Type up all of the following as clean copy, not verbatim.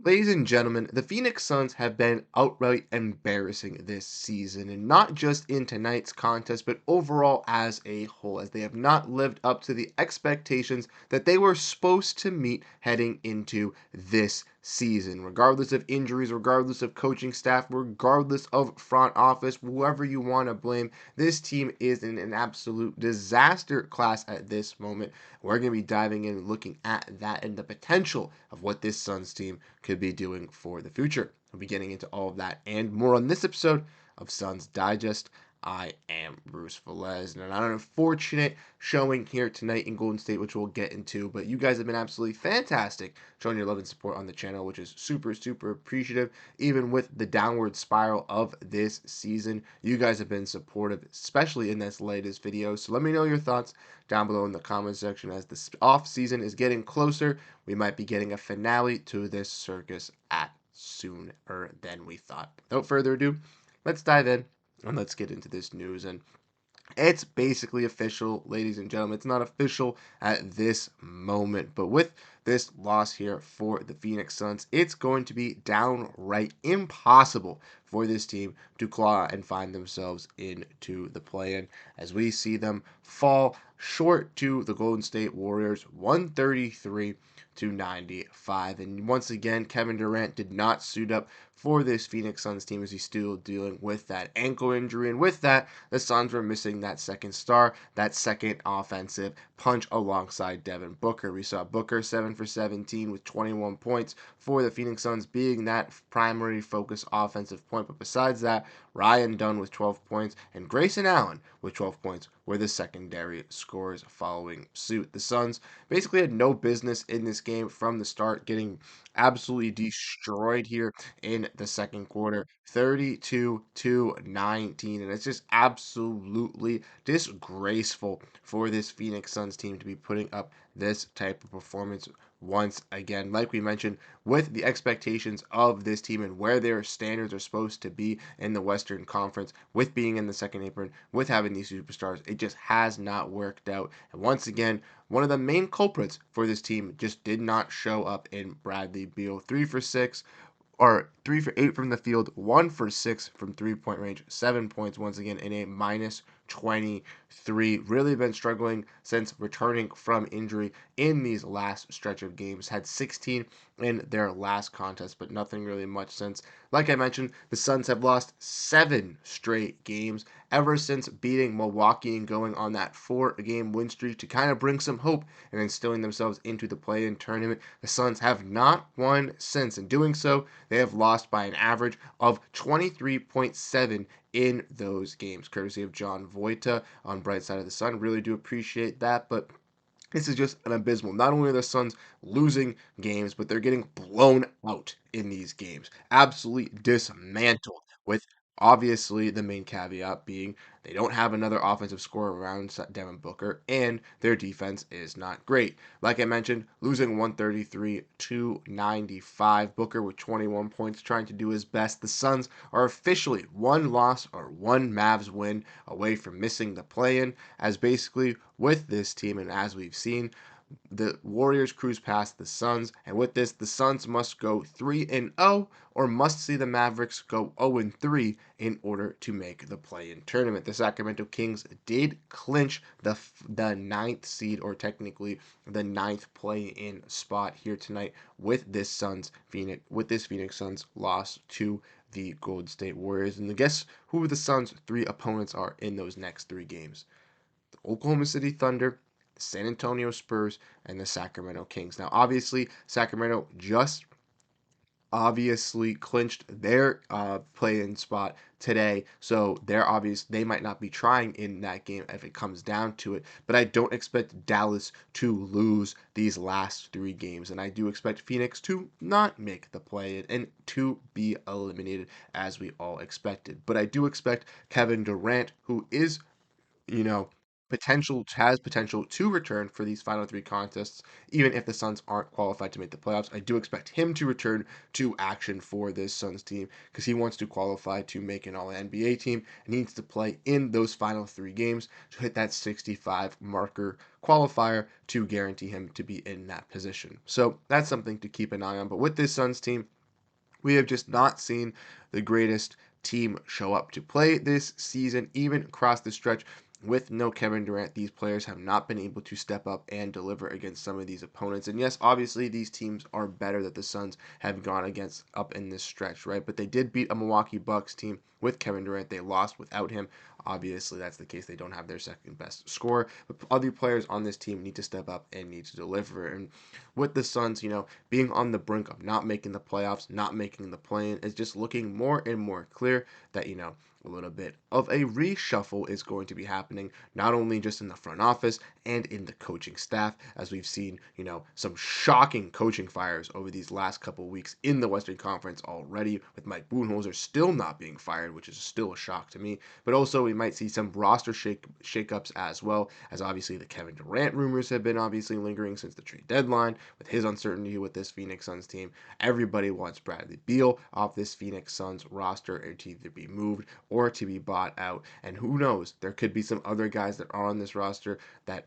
Ladies and gentlemen, the Phoenix Suns have been outright embarrassing this season, and not just in tonight's contest, but overall as a whole, as they have not lived up to the expectations that they were supposed to meet heading into this season. Regardless of injuries, regardless of coaching staff, regardless of front office, whoever you want to blame, this team is in an absolute disaster class at this moment. We're going to be diving in and looking at that and the potential of what this Suns team could be doing for the future. We'll be getting into all of that and more on this episode of Suns Digest. I am Bruce Velez, and an unfortunate showing here tonight in Golden State, which we'll get into. But you guys have been absolutely fantastic showing your love and support on the channel, which is super, super appreciative. Even with the downward spiral of this season, you guys have been supportive, especially in this latest video. So let me know your thoughts down below in the comment section. As the off season is getting closer, we might be getting a finale to this circus at sooner than we thought. Without further ado, let's dive in and let's get into this news. And it's basically official, ladies and gentlemen. It's not official at this moment, but with this loss here for the Phoenix Suns, it's going to be downright impossible for this team to claw and find themselves into the play-in as we see them fall short to the Golden State Warriors 133-95. And once again, Kevin Durant did not suit up for this Phoenix Suns team as he's still dealing with that ankle injury. And with that, the Suns were missing that second star, that second offensive punch alongside Devin Booker. We saw Booker 7 for 17 with 21 points for the Phoenix Suns being that primary focus offensive point. But besides that, Ryan Dunn with 12 points and Grayson Allen with 12 points were the secondary scorers following suit. The Suns basically had no business in this game from the start, getting absolutely destroyed here in the second quarter, 32-19. And it's just absolutely disgraceful for this Phoenix Suns team to be putting up this type of performance once again. Like we mentioned, with the expectations of this team and where their standards are supposed to be in the Western Conference, with being in the second apron, with having these superstars, it just has not worked out. And once again, one of the main culprits for this team just did not show up in Bradley Beal. 3 for 6, or 3 for 8 from the field, 1 for 6 from 3-point range, 7 points once again in a minus 23. Really been struggling since returning from injury in these last stretch of games. Had 16 in their last contest, but nothing really much since. Like I mentioned, the Suns have lost 7 straight games ever since beating Milwaukee and going on that 4-game win streak to kind of bring some hope and instilling themselves into the play-in tournament. The Suns have not won since. In doing so, they have lost by an average of 23.7 in those games, courtesy of John Voita on Bright Side of the Sun. Really do appreciate that, but this is just an abysmal. Not only are the Suns losing games, but they're getting blown out in these games. Absolutely dismantled, with obviously the main caveat being they don't have another offensive scorer around Devin Booker, and their defense is not great. Like I mentioned, losing 133-95. Booker with 21 points, trying to do his best. The Suns are officially one loss or one Mavs win away from missing the play-in, as basically with this team, and as we've seen, the Warriors cruise past the Suns, and with this, the Suns must go 3-0 or must see the Mavericks go 0-3 in order to make the play-in tournament. The Sacramento Kings did clinch the ninth seed, or technically the ninth play-in spot here tonight with this Phoenix Suns loss to the Golden State Warriors. And guess who the Suns' 3 opponents are in those next 3 games? The Oklahoma City Thunder, the San Antonio Spurs, and the Sacramento Kings. Now, obviously, Sacramento just obviously clinched their play-in spot today, so they might not be trying in that game if it comes down to it. But I don't expect Dallas to lose these last 3 games, and I do expect Phoenix to not make the play-in and to be eliminated as we all expected. But I do expect Kevin Durant, who is, you know, Potential to return for these final three contests, even if the Suns aren't qualified to make the playoffs. I do expect him to return to action for this Suns team because he wants to qualify to make an All NBA team and needs to play in those final three games to hit that 65 marker qualifier to guarantee him to be in that position. So that's something to keep an eye on. But with this Suns team, we have just not seen the greatest team show up to play this season, even across the stretch. With no Kevin Durant, these players have not been able to step up and deliver against some of these opponents. And yes, obviously, these teams are better that the Suns have gone against up in this stretch, right? But they did beat a Milwaukee Bucks team with Kevin Durant. They lost without him. Obviously, that's the case. They don't have their second best scorer. But other players on this team need to step up and need to deliver. And with the Suns, being on the brink of not making the playoffs, not making the play-in, is just looking more and more clear that, a little bit of a reshuffle is going to be happening, not only just in the front office and in the coaching staff, as we've seen, some shocking coaching fires over these last couple weeks in the Western Conference already, with Mike Budenholzer still not being fired, which is still a shock to me. But also, we might see some roster shakeups as well, as obviously the Kevin Durant rumors have been obviously lingering since the trade deadline, with his uncertainty with this Phoenix Suns team. Everybody wants Bradley Beal off this Phoenix Suns roster to either be moved or to be bought out. And who knows, there could be some other guys that are on this roster that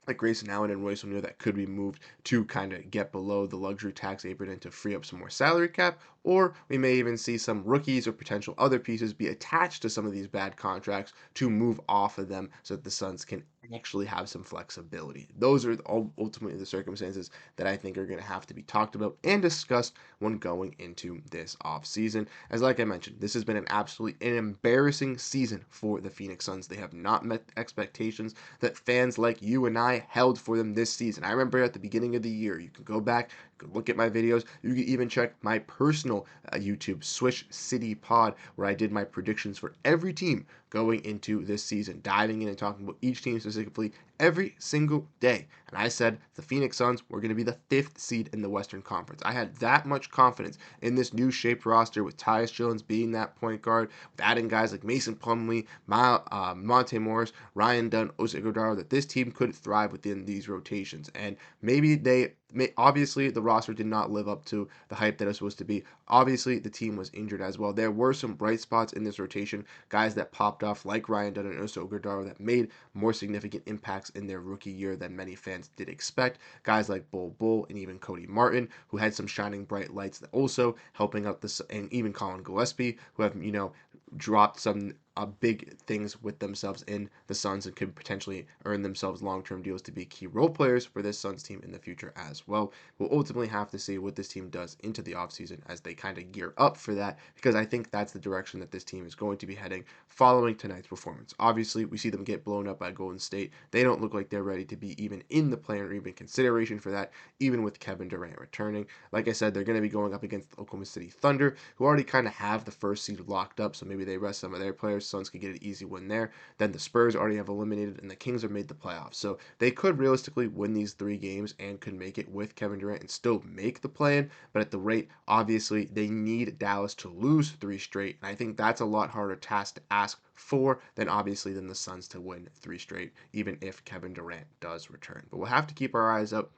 like Grayson Allen and Royce O'Neal that could be moved to kind of get below the luxury tax apron and to free up some more salary cap. Or we may even see some rookies or potential other pieces be attached to some of these bad contracts to move off of them so that the Suns can actually have some flexibility. Those are ultimately the circumstances that I think are going to have to be talked about and discussed when going into this offseason. As like I mentioned, this has been an embarrassing season for the Phoenix Suns. They have not met expectations that fans like you and I held for them this season. I remember at the beginning of the year, you can go back, you can look at my videos, you can even check my personal YouTube Swish City Pod, where I did my predictions for every team going into this season, diving in and talking about each team specifically every single day. And I said the Phoenix Suns were going to be the fifth seed in the Western Conference. I had that much confidence in this new shaped roster with Tyus Jones being that point guard, with adding guys like Mason Plumlee, Monte Morris, Ryan Dunn, Jose Godaro, that this team could thrive within these rotations. And maybe obviously the roster did not live up to the hype that it was supposed to be. Obviously the team was injured as well. There were some bright spots in this rotation, guys that popped off like Ryan Dunn and Jose Godaro that made more significant impacts in their rookie year than many fans did expect. Guys like Bull and even Cody Martin, who had some shining bright lights that also helping out this, and even Colin Gillespie, who have dropped some big things with themselves in the Suns and could potentially earn themselves long-term deals to be key role players for this Suns team in the future as well. We'll ultimately have to see what this team does into the offseason as they kind of gear up for that, because I think that's the direction that this team is going to be heading following tonight's performance. Obviously, we see them get blown up by Golden State. They don't look like they're ready to be even in the play or even consideration for that, even with Kevin Durant returning. Like I said, they're going to be going up against the Oklahoma City Thunder, who already kind of have the first seed locked up, so maybe they rest some of their players. Suns could get an easy win there. Then the Spurs already have eliminated, and the Kings have made the playoffs. So they could realistically win these three games and could make it with Kevin Durant and still make the play-in. But at the rate, obviously, they need Dallas to lose three straight, and I think that's a lot harder task to ask for than the Suns to win three straight, even if Kevin Durant does return. But we'll have to keep our eyes out,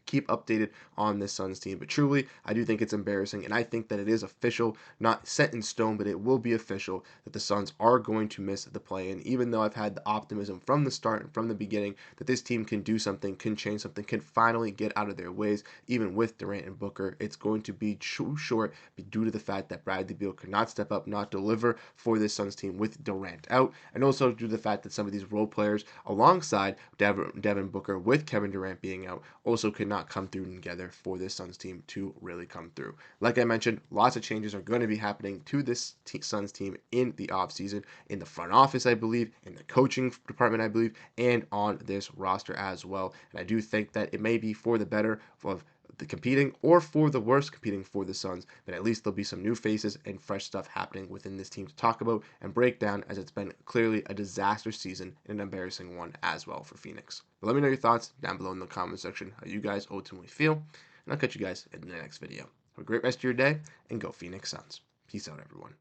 keep updated on this Suns team. But truly, I do think it's embarrassing, and I think that it is official, not set in stone, but it will be official that the Suns are going to miss the play-in, even though I've had the optimism from the start and from the beginning that this team can do something, can change something, can finally get out of their ways, even with Durant and Booker. It's going to be too short due to the fact that Bradley Beal could not step up, not deliver for this Suns team with Durant out, and also due to the fact that some of these role players alongside Devin Booker with Kevin Durant being out also could not come through together for this Suns team to really come through. Like I mentioned, lots of changes are going to be happening to this Suns team in the offseason, in the front office, I believe, in the coaching department, I believe, and on this roster as well. And I do think that it may be for the better of the competing or for the worse competing for the Suns, but at least there'll be some new faces and fresh stuff happening within this team to talk about and break down, as it's been clearly a disaster season and an embarrassing one as well for Phoenix. But let me know your thoughts down below in the comment section, how you guys ultimately feel, and I'll catch you guys in the next video. Have a great rest of your day, and go Phoenix Suns. Peace out, everyone.